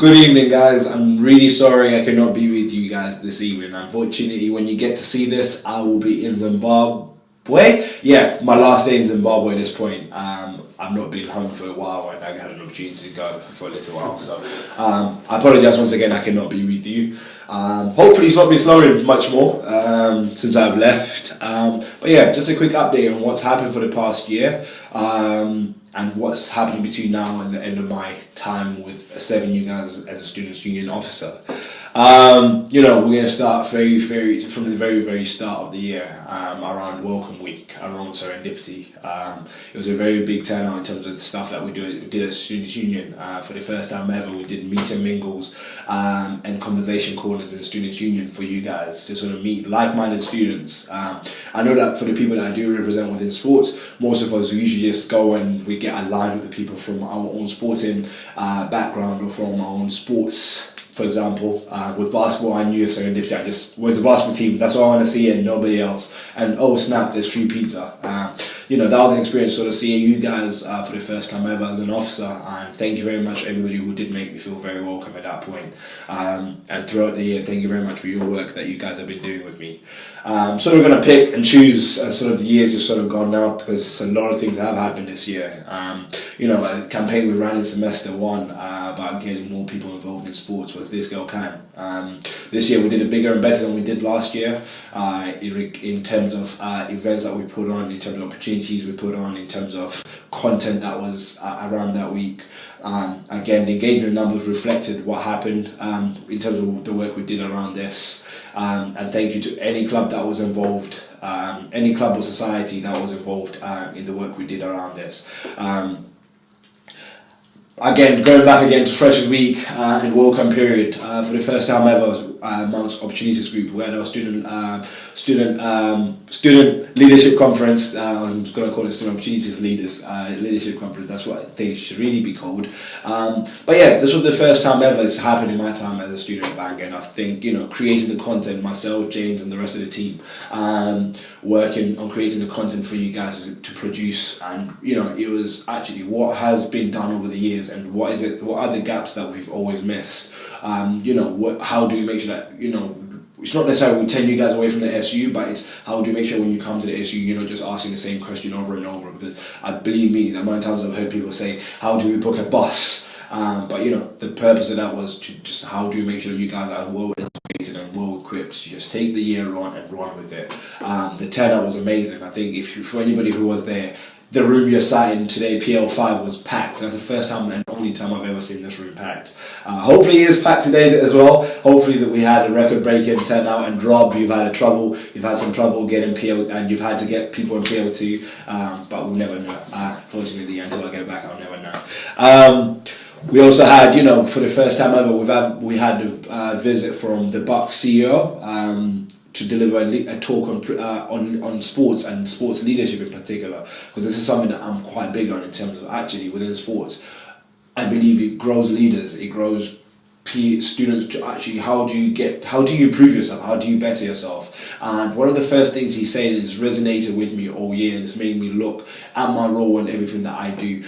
Good evening, guys. I'm really sorry I cannot be with you guys this evening. Unfortunately, when you get to see this, I will be in Zimbabwe. Yeah, my last day in Zimbabwe at this point. I've not been home for a while and I had an opportunity to go for a little while. So I apologize once again, I cannot be with you. Hopefully it's not been slowing much more since I've left. But yeah, just a quick update on what's happened for the past year. And what's happening between now and the end of my time with 7U guys as a students' union officer. We're going to start from the very start of the year, around Welcome Week, around Serendipity. It was a very big turnout in terms of the stuff that we did as students' union. For the first time ever, we did meet and mingles and conversation corners in the students' union for you guys to sort of meet like-minded students. I know that for the people that I do represent within sports, most of us usually just go and we get aligned with the people from our own sporting background or from our own sports. For example, with basketball, I knew Serendipity. I just was the basketball team. That's all I want to see, and nobody else. And oh snap, there's free pizza. That was an experience, sort of seeing you guys for the first time ever as an officer. And thank you very much, everybody who did make me feel very welcome at that point. And throughout the year, thank you very much for your work that you guys have been doing with me. So we're going to pick and choose sort of the years just sort of gone now, because a lot of things have happened this year. A campaign we ran in semester one about getting more people involved in sports was This Girl Can. This year we did it bigger and better than we did last year in terms of events that we put on, in terms of opportunities we put on, in terms of content that was around that week. Again, the engagement numbers reflected what happened in terms of the work we did around this. And thank you to any club that was involved, any club or society that was involved in the work we did around this. Again, going back again to Freshers Week and Welcome period, for the first time ever amongst Opportunities Group, we had our student leadership conference. I'm just going to call it Student Opportunities Leaders Leadership Conference. That's what they should really be called. But yeah, this was the first time ever it's happened in my time as a student at Bangor, and I think creating the content, myself, James, and the rest of the team, working on creating the content for you guys to produce, and it was actually what has been done over the years. And what are the gaps that we've always missed? How do we make sure that, it's not necessarily we turn you guys away from the SU, but it's how do you make sure when you come to the SU, you're not just asking the same question over and over? Because believe me, the amount of times I've heard people say, how do we book a bus? But the purpose of that was to just how do you make sure you guys are well educated and well equipped to just take the year on and run with it. The turnout was amazing. I think for anybody who was there, the room you're sat in today, PL5, was packed. That's the first time and only time I've ever seen this room packed. Hopefully it is packed today as well. Hopefully that we had a record-breaking turnout. And Rob, you've had some trouble getting PL, and you've had to get people in PL2, but we'll never know. Fortunately, until I get back, I'll never know. We also had, for the first time ever, we had a visit from the Bucks CEO. To deliver a talk on sports and sports leadership in particular, because this is something that I'm quite big on in terms of actually within sports. I believe it grows leaders, it grows students to actually how do you improve yourself, how do you better yourself. And one of the first things he said is resonated with me all year, and it's made me look at my role and everything that I do.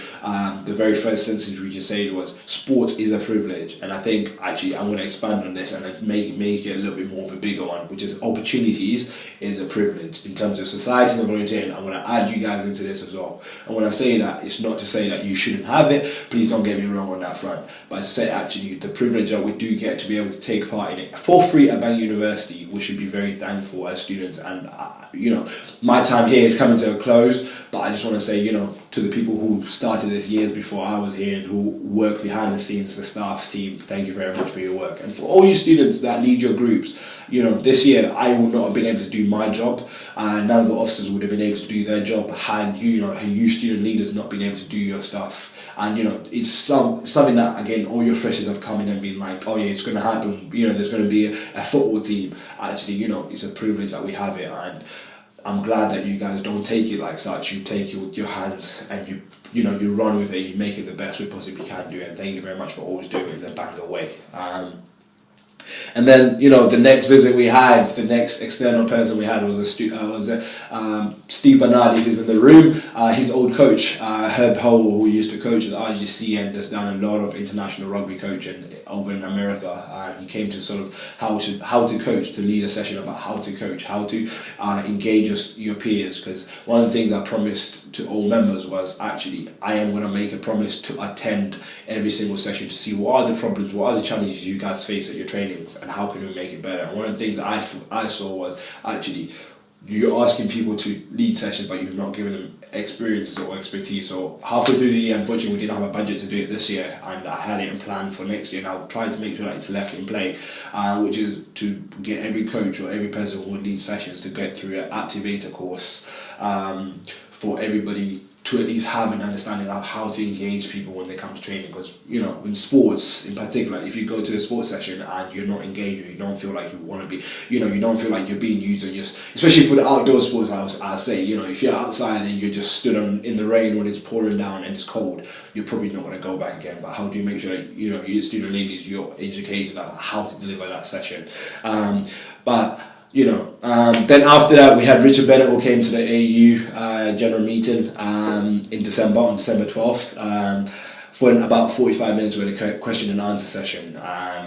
The very first sentence we just said was, sports is a privilege. And I think actually I'm going to expand on this and make it a little bit more of a bigger one, which is opportunities is a privilege. In terms of society and volunteering, I'm going to add you guys into this as well. And when I say that, it's not to say that you shouldn't have it, please don't get me wrong on that front, but to say actually the privilege that we do get to be able to take part in it for free at Bangor University, we should be very thankful as students. And my time here is coming to a close, but I just want to say, to the people who started this years before I was here and who work behind the scenes, the staff team, thank you very much for your work. And for all you students that lead your groups, this year I would not have been able to do my job, and none of the officers would have been able to do their job had you student leaders not been able to do your stuff. And it's something that, again, all your freshers have come in and been like, oh yeah, it's going to happen, there's going to be a football team. Actually, it's a privilege that we have it, and I'm glad that you guys don't take it like such. You take it with your hands and you run with it, you make it the best we possibly can do, and thank you very much for always doing it in the Bangor way. And then, you know, the next visit we had, the next external person we had was Steve Bernardi, who's in the room, his old coach, Herb Howell, who used to coach at the RGC and has done a lot of international rugby coaching over in America. He came to sort of how to coach, to lead a session about how to coach, how to engage your peers. Because one of the things I promised to all members was actually I am going to make a promise to attend every single session to see what are the problems, what are the challenges you guys face at your trainings, and how can we make it better. And one of the things that I saw was actually you're asking people to lead sessions, but you're not giving them experiences or expertise. So halfway through the year, unfortunately, we didn't have a budget to do it this year, and I had it in plan for next year. And I'll try to make sure that it's left in play, which is to get every coach or every person who would lead sessions to get through an activator course for everybody to at least have an understanding of how to engage people when they come to training. Because, you know, in sports in particular, if you go to a sports session and you're not engaged, or you don't feel like you want to be, you know, you don't feel like you're being used, and just, especially for the outdoor sports, I'll say, you know, if you're outside and you're just stood in the rain when it's pouring down and it's cold, you're probably not going to go back again. But how do you make sure that, you know, your student ladies, you're educated about how to deliver that session? But you know, then after that, we had Richard Bennett, who came to the AU general meeting in December, on December 12th, for about 45 minutes with a question and answer session,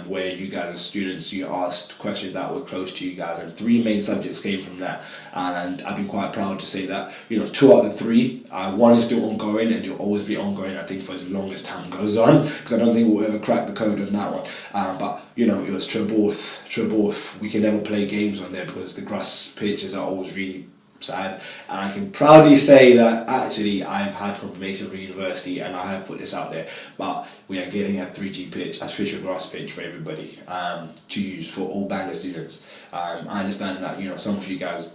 where you guys as students, you asked questions that were close to you guys, and 3 main subjects came from that. And I've been quite proud to say that, you know, 2 out of the 3, 1 is still ongoing, and it'll always be ongoing, I think, for as long as time goes on, because I don't think we'll ever crack the code on that one. But, you know, it was Treborth. We can never play games on there because the grass pitches are always really sad, and I can proudly say that actually I've had confirmation from university, and I have put this out there, but we are getting a 3G pitch, artificial grass pitch, for everybody to use for all Bangor students. I understand that, you know, some of you guys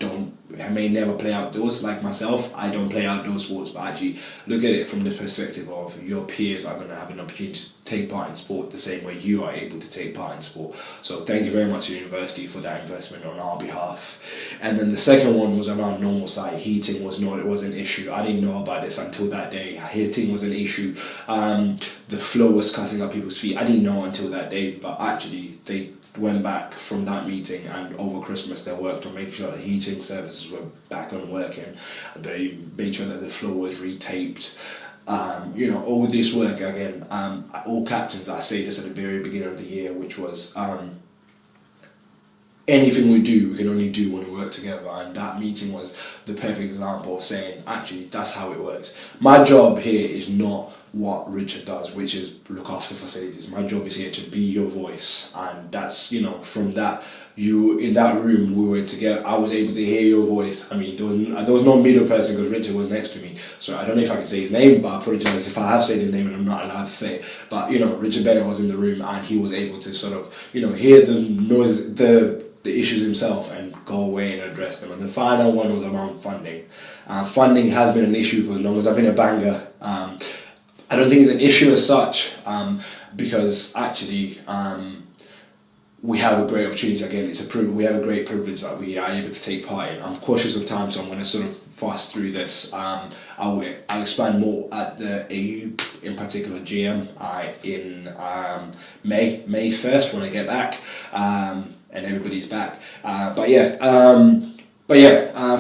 may never play outdoors like myself. I don't play outdoor sports, but actually look at it from the perspective of your peers are going to have an opportunity to take part in sport the same way you are able to take part in sport. So thank you very much to the university for that investment on our behalf. And then the second one was around normal site. Heating it was an issue. I didn't know about this until that day. Heating was an issue. The floor was cutting up people's feet. I didn't know until that day, but actually they went back from that meeting, and over Christmas they worked on making sure that heating services were back on working. They made sure that the floor was retaped. You know, all this work again, all captains, I say this at the very beginning of the year, which was anything we do, we can only do when we work together, and that meeting was the perfect example of saying, actually, that's how it works. My job here is not what Richard does, which is look after facilities. My job is here to be your voice, and that's, you know, from that, you in that room, we were together, I was able to hear your voice. I mean, there was no middle person because Richard was next to me, so I don't know if I can say his name, but I apologize if I have said his name and I'm not allowed to say it. But, you know, Richard Bennett was in the room, and he was able to sort of, you know, hear the noise, the issues himself, and go away and address them. And the final one was around funding. Funding has been an issue for as long as I've been at Bangor. I don't think it's an issue as such, because actually we have a great opportunity. Again, we have a great privilege that we are able to take part in. I'm cautious of time, so I'm going to sort of fast through this. I'll expand more at the AU, in particular GM, in May 1st when I get back, and everybody's back.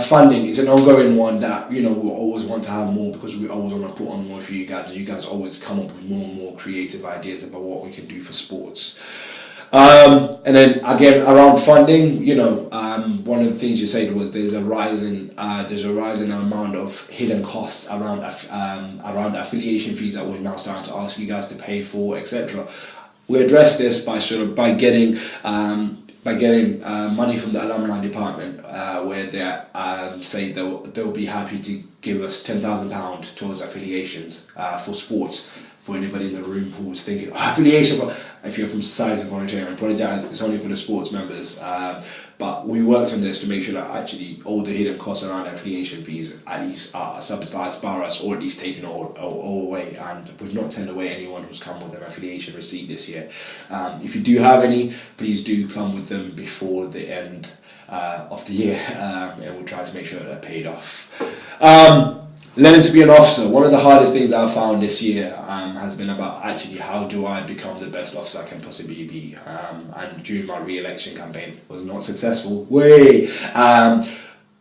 Funding is an ongoing one that, you know, we'll always want to have more, because we always want to put on more for you guys, and you guys always come up with more and more creative ideas about what we can do for sports. And then again, around funding, you know, one of the things you said was there's a rising amount of hidden costs around affiliation fees that we're now starting to ask you guys to pay for, etc. We address this by getting money from the alumni department, where they say they'll be happy to give us £10,000 towards affiliations for sports. For anybody in the room who was thinking, affiliation, if you're from Society of Volunteering, I apologise, it's only for the sports members. But we worked on this to make sure that actually all the hidden costs around affiliation fees at least are subsidised by us, or at least taken all away. And we've not turned away anyone who's come with an affiliation receipt this year. If you do have any, please do come with them before the end of the year, and we'll try to make sure that they're paid off. Learning to be an officer. One of the hardest things I've found this year has been about actually how do I become the best officer I can possibly be. And during my re-election campaign was not successful.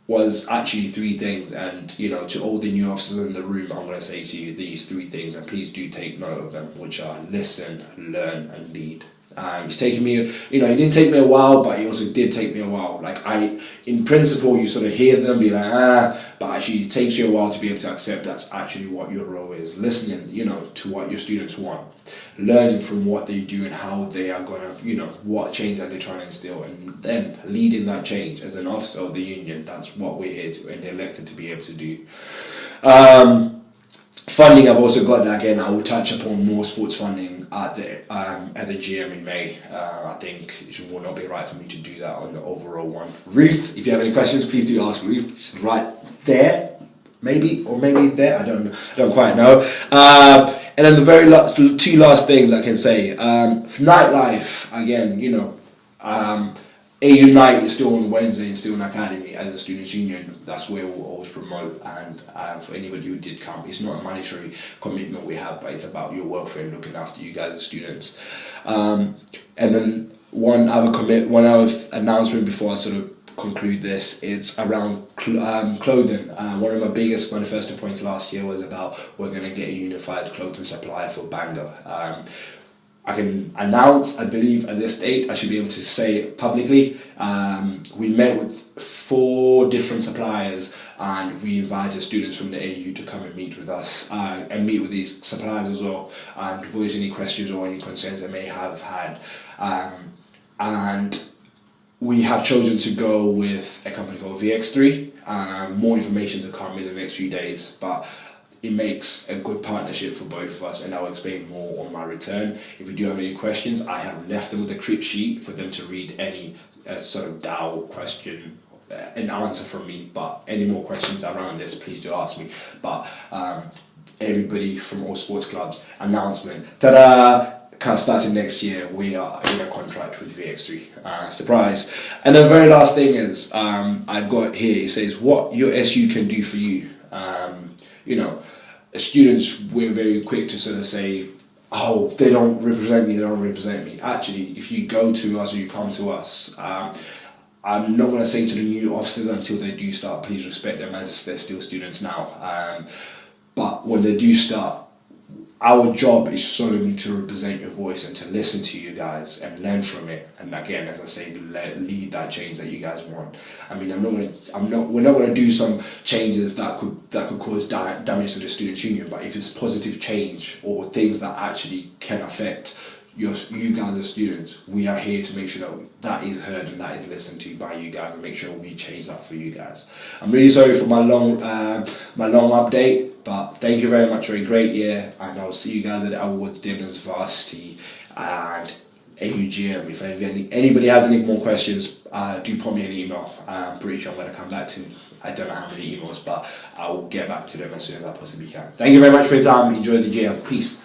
Was actually three things, and to all the new officers in the room, I'm going to say to you these three things, and please do take note of them, which are listen, learn, and lead. It's taken me, it didn't take me a while, but it also did take me a while. Like in principle, you sort of hear them, be like, but actually it takes you a while to be able to accept that's actually what your role is. Listening, to what your students want, learning from what they do and how they are going to, what change are they trying to instill, and then leading that change as an officer of the union. That's what we're here to, and elected to be able to do. Funding, I've also got that again. I will touch upon more sports funding at the GM in May. I think it will not be right for me to do that on the overall one. Ruth, if you have any questions, please do ask Ruth. She's right there, maybe there. I don't quite know. And then the very two last things I can say. Nightlife, again, AU Night is still on Wednesday and still in Academy as a Students' Union. That's where we'll always promote, and for anybody who did come, it's not a monetary commitment we have, but it's about your welfare and looking after you guys as students. And then one other announcement before I sort of conclude this, it's around clothing. One of my biggest manifesto points last year was about we're going to get a unified clothing supplier for Bangor. I can announce, I believe at this date, I should be able to say it publicly. We met with 4 different suppliers, and we invited students from the AU to come and meet with us and meet with these suppliers as well, and voice any questions or any concerns they may have had. And we have chosen to go with a company called VX3. More information to come in the next few days, but it makes a good partnership for both of us, and I'll explain more on my return. If you do have any questions, I have left them with a crib sheet for them to read any sort of doubt, question, an answer from me. But any more questions around this, please do ask me. But everybody from all sports clubs, announcement, ta-da! Starting next year, we are in a contract with VX3. Surprise! And the very last thing is, I've got here, it says, what your SU can do for you. As students, we're very quick to sort of say, oh, they don't represent me. Actually, if you go to us or you come to us, I'm not going to say to the new officers until they do start, please respect them as they're still students now. But when they do start, our job is solely to represent your voice and to listen to you guys and learn from it. And again, as I say, lead that change that you guys want. I mean, we're not going to do some changes that could cause damage to the Students' Union. But if it's positive change or things that actually can affect you guys as students, we are here to make sure that is heard and that is listened to by you guys, and make sure we change that for you guys. I'm really sorry for my long update. But thank you very much for a great year, and I'll see you guys at the awards, dinners, varsity, and AUGM. If anybody has any more questions, do put me an email. I'm pretty sure I'm going to come back to. I don't know how many emails, but I'll get back to them as soon as I possibly can. Thank you very much for your time. Enjoy the GM. Peace.